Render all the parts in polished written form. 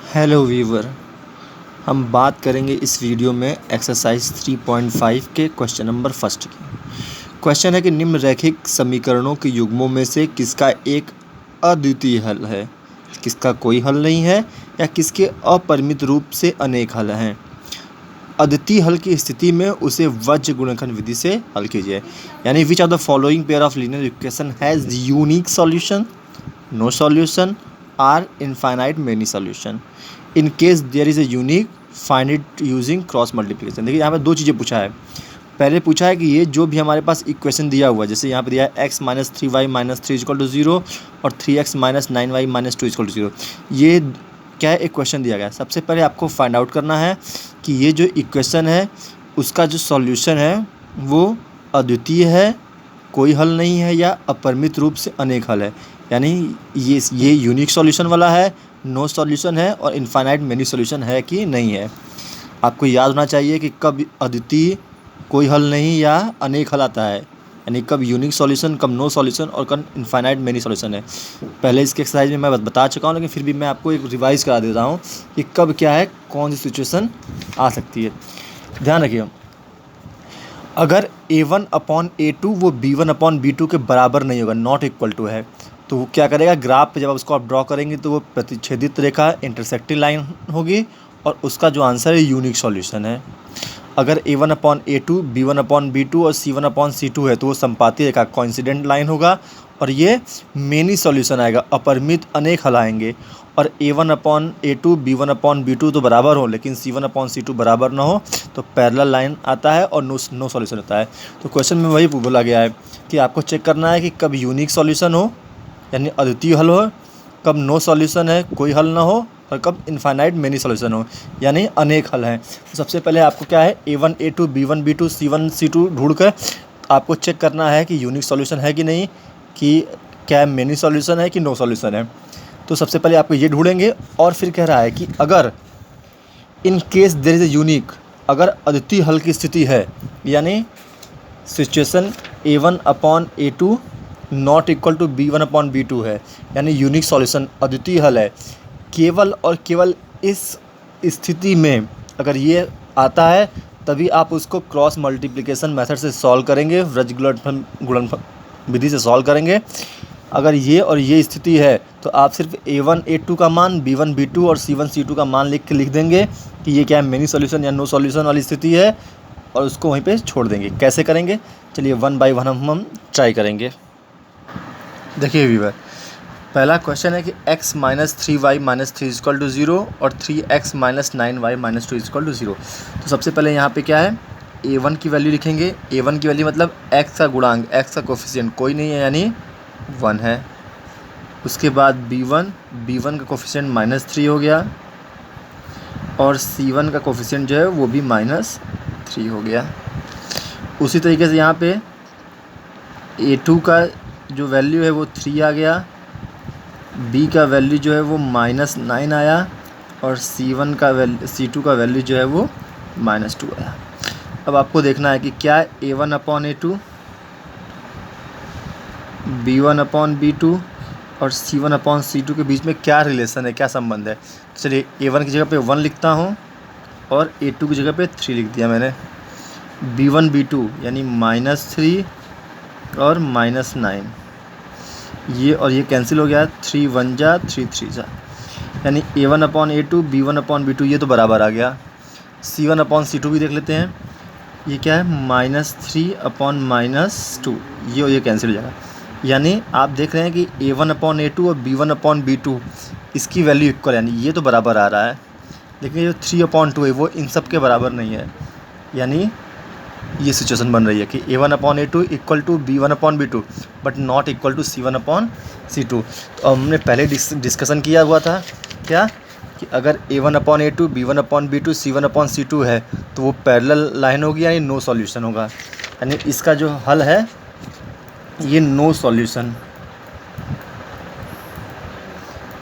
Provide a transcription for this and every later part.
Hello Weaver, हम बात करेंगे इस वीडियो में एक्सरसाइज 3.5 के क्वेश्चन नंबर फर्स्ट की। क्वेश्चन है कि निम्नलिखित समीकरणों के युग्मों में से किसका एक अद्वितीय हल है, किसका कोई हल नहीं है या किसके अपरिमित रूप से अनेक हल हैं। अद्वितीय हल की स्थिति में उसे वज्र गुणनखंड विधि से हल कीजिए। यानी which of the following pair of linear equation has unique solution, no solution or infinite many solution. In case there is a unique find it using cross multiplication. देखिए यहाँ पे दो चीज़ें पूछा है। पहले पूछा है कि ये जो भी हमारे पास इक्वेशन दिया हुआ है, जैसे यहाँ पे दिया है x minus 3y minus 3 equal to 0 और 3x minus 9y minus 2 equal to 0, ये क्या है, एक क्वेश्चन दिया गया है। सबसे पहले आपको फाइंड आउट करना है कि ये जो इक्वेशन है उसका जो सॉल्यूशन है वो अद्वितीय है, कोई हल नहीं है, या अपरिमित रूप से अनेक हल है। यानी ये यूनिक सॉल्यूशन वाला है, नो सॉल्यूशन है और इनफाइनाइट मेनी सॉल्यूशन है कि नहीं है। आपको याद होना चाहिए कि कब अद्वितीय कोई हल नहीं या अनेक हल आता है, यानी कब यूनिक सॉल्यूशन, कब नो सॉल्यूशन और कब इनफाइनाइट मेनी सॉल्यूशन है। पहले इसके एक्सरसाइज में मैं बता चुका हूँ, लेकिन फिर भी मैं आपको एक रिवाइज करा देता हूँ कि कब क्या है, कौन सी सिचुएशन आ सकती है। ध्यान रखिए, अगर a1/a2 वो b1/b2 के बराबर नहीं होगा, नॉट इक्वल टू है, तो वो क्या करेगा, ग्राफ पे जब उसको आप ड्रॉ करेंगे तो वो प्रतिच्छेदित रेखा इंटरसेक्टिंग लाइन होगी और उसका जो आंसर है यूनिक सॉल्यूशन है। अगर a1/a2 b1/b2 और c1/c2 है तो वो संपाती रेखा कोइंसिडेंट लाइन होगा और ये मेनी सॉल्यूशन आएगा, अपरिमित अनेक हल आएंगे। और a1/a2 b1/b2 तो बराबर हो लेकिन c1/c2 बराबर ना हो तो पैरेलल लाइन आता है और नो सॉल्यूशन होता है। तो क्वेश्चन में वही बोला गया है कि आपको चेक करना है कि कब यूनिक सॉल्यूशन हो यानी अद्वितीय हल हो, कब नो सॉल्यूशन है, कोई हल ना हो, और कब इनफाइनाइट मेनी सॉल्यूशन हो यानी अनेक हल हैं। तो सबसे पहले आपको क्या है, a1 a2 b1 b2 c1 c2 ढूंढ कर आपको चेक करना है कि यूनिक सॉल्यूशन है कि नहीं, कि क्या मेनी सॉल्यूशन है कि नो सॉल्यूशन है। तो सबसे पहले आपको ये ढूंढेंगे और फिर कह रहा है कि अगर in case there is a unique, अगर अद्वितीय हल की स्थिति है, यानी situation a1/a2 not equal to b1/b2 है, यानी यूनिक सॉल्यूशन अद्वितीय हल है, केवल और केवल इस स्थिति में अगर ये आता है तभी आप उसको क्रॉस मल्टीप्लिकेशन मेथड से सॉल्व करेंगे, वज्र गुणनफल विधि से सॉल्व करेंगे। अगर ये और ये स्थिति है तो आप सिर्फ a1 a2 का मान, b1 b2 और c1 c2 का मान लिख देंगे कि ये क्या है, मेनी सॉल्यूशन या नो सॉल्यूशन वाली स्थिति है, और उसको वहीं पे छोड़ देंगे। कैसे करेंगे, चलिए वन बाय वन हम ट्राई करेंगे। देखिए व्यूअर, पहला क्वेश्चन है कि x minus 3y minus 3 equal to 0 और 3x minus 9y minus 2 equal to 0। तो सबसे पहले यहाँ पे क्या है, a1 की वैल्यू लिखेंगे। a1 की वैल्यू मतलब x का गुणांक, x का कोफिशिएंट कोई नहीं है यानी 1 है। उसके बाद b1 का कोफिशिएंट -3 हो गया और c1 का कोफिशिएंट जो है वो भी -3 हो गया। उसी तरीके से यहाँ पे a2 का जो वैल्यू है वो 3 आ गया, b का वैल्यू जो है वो -9 आया और c2 का वैल्यू जो है वो -2 आया। अब आपको देखना है कि क्या a1/a2 b1/b2 और c1/c2 के बीच में क्या रिलेशन है, क्या संबंध है। चलिए a1 की जगह पे 1 लिखता हूँ और a2 की जगह पे 3 लिख दिया मैंने। b1 b2 यानी -3 और -9, ये और ये कैंसिल हो गया, 3 1 जा 3 3 जा, यानी a1/a2 b1/b2 ये तो बराबर आ गया। c1/c2 भी देख लेते हैं, ये क्या है, -3/-2, ये और ये कैंसिल हो जाएगा। यानी आप देख रहे हैं कि a1/a2 और b1/b2 इसकी वैल्यू इक्वल, यानी ये तो बराबर आ रहा है, लेकिन ये 3/2 है वो इन सब के बराबर नहीं है। यानी ये सिचुएशन बन रही है कि a1/a2 equal to b1/b2 but not equal to c1/c2। तो हमने पहले डिस्कशन किया हुआ था क्या, कि अगर a1/a2 b1/b2 c1/c2 है तो वो पैरेलल लाइन होगी यानी नो सॉल्यूशन होगा, यानी इसका जो हल है ये नो सॉल्यूशन,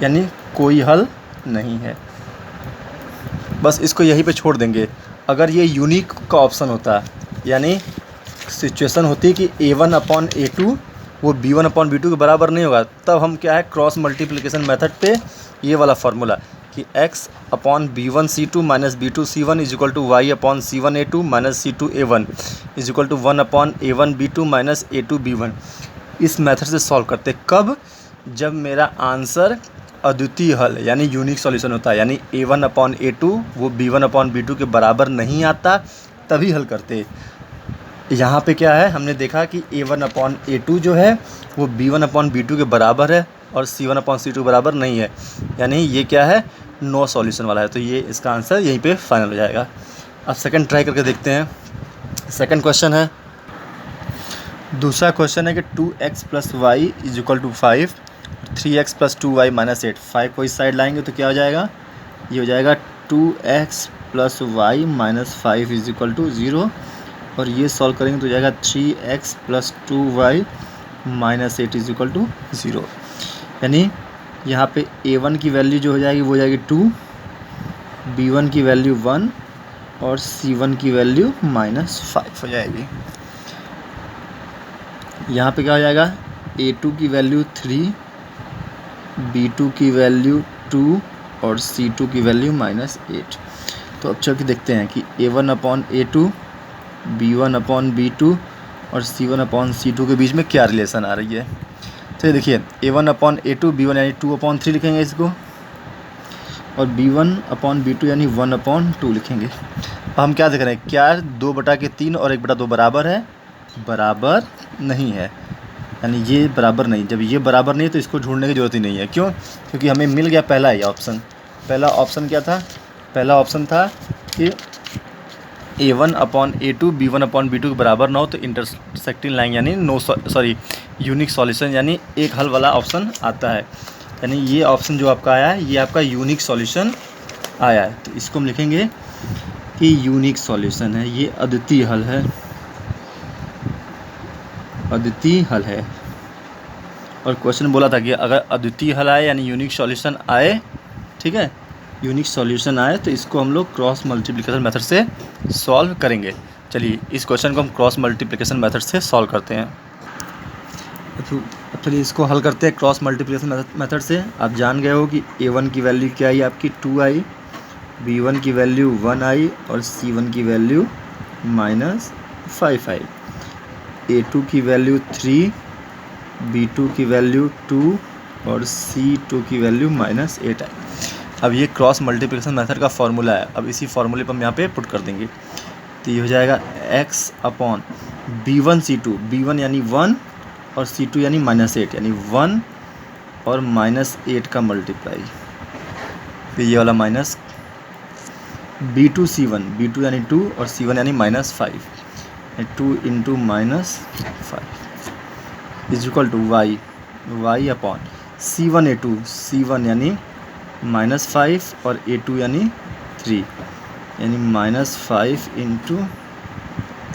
यानी कोई हल नहीं है। बस इसको यहीं पे छोड़ देंगे। अगर ये यूनिक का ऑप्शन होता, यानी सिचुएशन होती कि a1/a2 वो b1/b2 के बराबर नहीं होगा, तब हम क्या है, क्रॉस मल्टीप्लिकेशन मेथड पे ये वाला फार्मूला कि x upon B1C2 minus B2C1 is equal to y upon C1A2 minus C2A1 is equal to 1 upon A1B2 minus A2B1। इस मेथड से सॉल्व करते कब, जब मेरा आंसर अद्वितीय हल यानी यूनिक सॉल्यूशन होता है, यानी A1 अपॉन A2 वो B1 अपॉन B2 के बराबर नहीं आता, तभी हल करते। यहाँ पे क्या है, हमने देखा कि A1 अपॉन A2 जो है वो B1 अपॉन B2 के बराबर है और C1 अपॉन C2 बराबर नहीं है, यानी ये क्या है, नो सॉल्यूशन वाला है। तो ये इसका आंसर यहीं पे फाइनल हो जाएगा। अब सेकंड ट्राई करके देखते हैं। सेकंड क्वेश्चन है, दूसरा क्वेश्चन है कि 2x plus Y is equal to 5, 3x plus 2y minus 8। 5 को इस साइड लाएंगे तो क्या हो जाएगा, ये हो जाएगा 2x plus Y minus 5 is equal to 0, और ये सॉल्व करेंगे तो हो जाएगा 3x plus 2y minus 8 is equal to 0। यानी यहाँ पे a1 की वैल्यू जो हो जाएगी वो हो जाएगी 2, b1 की वैल्यू 1 और c1 की वैल्यू माइनस 5 हो जाएगी। यहाँ पे क्या हो जाएगा, a2 की वैल्यू 3, b2 की वैल्यू 2 और c2 की वैल्यू माइनस 8। तो अब चल के देखते हैं कि a1 upon a2, b1 upon b2 और c1 अपॉन c2 के बीच में क्या रिलेशन आ रही है। तो ये देखिए a1 अपॉन a2 b1 यानी 2 अपॉन 3 लिखेंगे इसको, और b1 अपॉन b2 यानी 1 अपॉन 2 लिखेंगे। अब हम क्या देख रहे हैं, क्या 2/3 और 1/2 बराबर है, बराबर नहीं है, यानी ये बराबर नहीं। जब ये बराबर नहीं तो इसको ढूंढने की ज़रूरत ही नहीं है। क्यों, क्योंकि हमें मिल गया पहला ही ऑप्शन। पहला ऑप्शन क्या था, पहला ऑप्शन था कि a1 upon a2 b1 upon b2 के बराबर ना हो तो इंटरसेक्टिंग लाइन यानी यूनिक सॉल्यूशन यानी एक हल वाला ऑप्शन आता है। यानी ये ऑप्शन जो आपका आया है ये आपका यूनिक सॉल्यूशन आया है। तो इसको हम लिखेंगे कि यूनिक सॉल्यूशन है, ये अद्वितीय हल है, अद्वितीय हल है। और क्वेश्चन बोला था कि अगर अद्वितीय हल आए यानी यूनिक सॉल्यूशन आए, ठीक है, यूनिक सॉल्यूशन आए तो इसको हम लोग क्रॉस मल्टीप्लिकेशन मेथड से सॉल्व करेंगे। चलिए इस क्वेश्चन को हम क्रॉस मल्टीप्लिकेशन मेथड से सॉल्व करते हैं। तो चलिए इसको हल करते हैं क्रॉस मल्टीप्लिकेशन मेथड से। आप जान गए हो कि a1 की वैल्यू क्या आई आपकी 2i, b1 की वैल्यू 1i और c1 की वैल्यू माइनस 5i, a2 की वैल्यू 3, b2 की वैल्यू 2 और c2 की वैल्यू माइनस 8i। अब ये क्रॉस मल्टीप्लिकेशन मेथड का फॉर्मूला है। अब इसी फॉर्मूले पर हम यहाँ पे पुट कर देंगे तो ये हो जाएगा x अपॉन b1c2, b1 यानी 1 और c2 यानी माइनस 8, यानी 1 और माइनस 8 का मल्टीप्लाई, फिर ये वाला माइनस b2c1, b2 यानी 2 और c1 यानी minus 5, 2 into minus 5 is equal to y upon c1a2, c1 यानी माइनस 5 और a2 यानी 3, यानी minus 5 into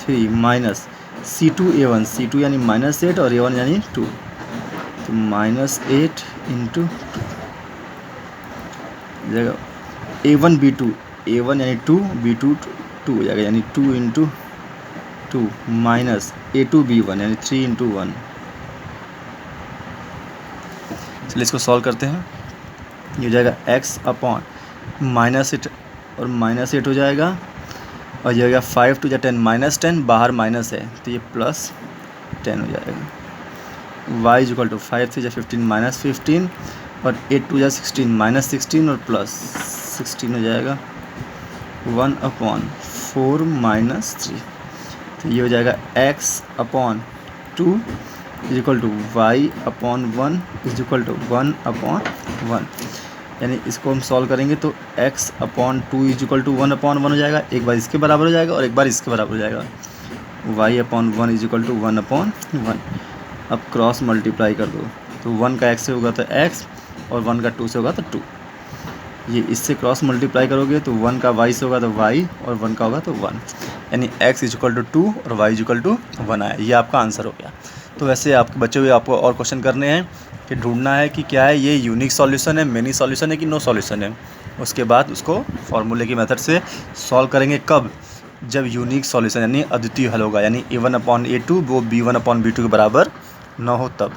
3 minus c2a1, c2 यानी माइनस 8 और a1 यानी 2, तो minus 8 into 2 a1 b2, a1 यानी 2, b2 2 हो जाएगा, यानी 2 इंटू 2 माइनस a2 b1 यानी 3 इंटू 1। चलिए इसको सॉल्व करते हैं। ये हो जाएगा x अपॉन माइनस 8 और माइनस 8 हो जाएगा, और ये हो गया 5 टू 10 माइनस 10, बाहर माइनस है तो ये प्लस 10 हो जाएगा। y इज इक्वल टू 5 से 15 माइनस 15 और 8 टू 16 माइनस 16 और प्लस 16 हो जाएगा 1 अपॉन 4 माइनस 3। तो ये हो जाएगा x upon 2 is equal to Y upon 1 is equal to 1 upon 1। यानी इसको हम सॉल्व करेंगे तो x upon 2 is equal to 1 upon 1 हो जाएगा, एक बार इसके बराबर हो जाएगा और एक बार इसके बराबर हो जाएगा। y upon 1 is equal to 1 upon 1। अब क्रॉस मल्टीप्लाई कर दो तो 1 का x से होगा तो x और 1 का 2 से होगा तो 2। ये इससे क्रॉस मल्टीप्लाई करोगे तो 1 का y से होगा तो y और 1 का होगा तो 1, यानी x इज इक्वल टू 2 और y इज इक्वल टू 1 आया। ये आपका आंसर हो गया। तो वैसे आपके बच्चे हुए आपको और क्वेश्चन करने हैं कि ढूंढना है कि क्या है ये यूनिक सॉल्यूशन है, मेनी सॉल्यूशन है कि नो सॉल्यूशन है। उसके बाद उसको फॉर्मूले की मेथड से सॉल्व करेंगे कब, जब यूनिक सॉल्यूशन यानी अद्वितीय हल होगा, यानी a1 अपॉन a2 वो b1 अपॉन b2 के बराबर ना हो तब।